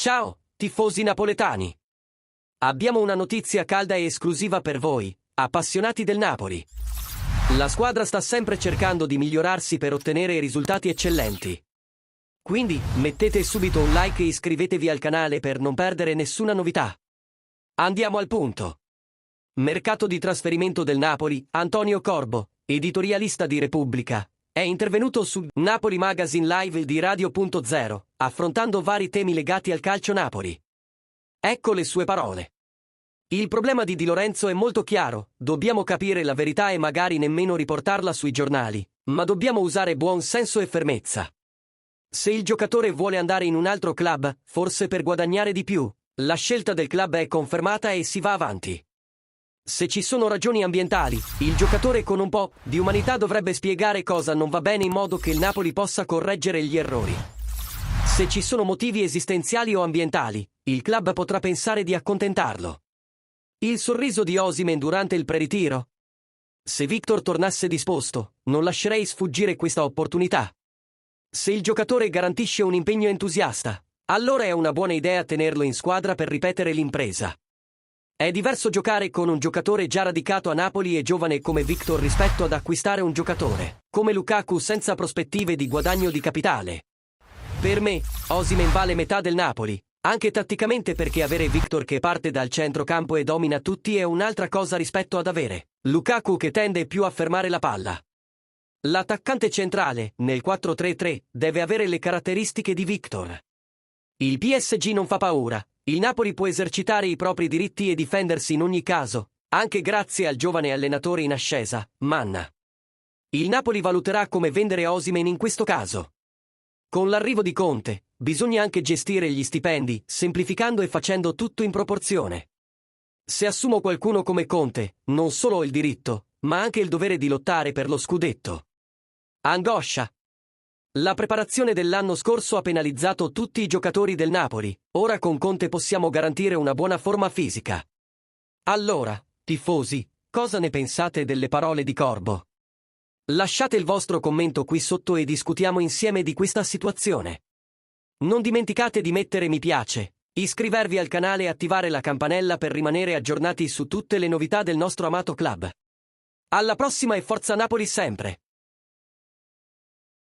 Ciao, tifosi napoletani! Abbiamo una notizia calda e esclusiva per voi, appassionati del Napoli. La squadra sta sempre cercando di migliorarsi per ottenere risultati eccellenti. Quindi, mettete subito un like e iscrivetevi al canale per non perdere nessuna novità. Andiamo al punto. Mercato di trasferimento del Napoli. Antonio Corbo, editorialista di Repubblica, è intervenuto su Napoli Magazine Live di Radio.0, affrontando vari temi legati al calcio Napoli. Ecco le sue parole. Il problema di Di Lorenzo è molto chiaro, dobbiamo capire la verità e magari nemmeno riportarla sui giornali, ma dobbiamo usare buon senso e fermezza. Se il giocatore vuole andare in un altro club, forse per guadagnare di più, la scelta del club è confermata e si va avanti. Se ci sono ragioni ambientali, il giocatore con un po' di umanità dovrebbe spiegare cosa non va bene in modo che il Napoli possa correggere gli errori. Se ci sono motivi esistenziali o ambientali, il club potrà pensare di accontentarlo. Il sorriso di Osimhen durante il preritiro? Se Victor tornasse disposto, non lascerei sfuggire questa opportunità. Se il giocatore garantisce un impegno entusiasta, allora è una buona idea tenerlo in squadra per ripetere l'impresa. È diverso giocare con un giocatore già radicato a Napoli e giovane come Victor rispetto ad acquistare un giocatore come Lukaku senza prospettive di guadagno di capitale. Per me, Osimhen vale metà del Napoli, anche tatticamente, perché avere Victor che parte dal centrocampo e domina tutti è un'altra cosa rispetto ad avere Lukaku che tende più a fermare la palla. L'attaccante centrale, nel 4-3-3, deve avere le caratteristiche di Victor. Il PSG non fa paura, il Napoli può esercitare i propri diritti e difendersi in ogni caso, anche grazie al giovane allenatore in ascesa, Manna. Il Napoli valuterà come vendere Osimhen in questo caso. Con l'arrivo di Conte, bisogna anche gestire gli stipendi, semplificando e facendo tutto in proporzione. Se assumo qualcuno come Conte, non solo ho il diritto, ma anche il dovere di lottare per lo scudetto. Angoscia. La preparazione dell'anno scorso ha penalizzato tutti i giocatori del Napoli, ora con Conte possiamo garantire una buona forma fisica. Allora, tifosi, cosa ne pensate delle parole di Corbo? Lasciate il vostro commento qui sotto e discutiamo insieme di questa situazione. Non dimenticate di mettere mi piace, iscrivervi al canale e attivare la campanella per rimanere aggiornati su tutte le novità del nostro amato club. Alla prossima e forza Napoli sempre!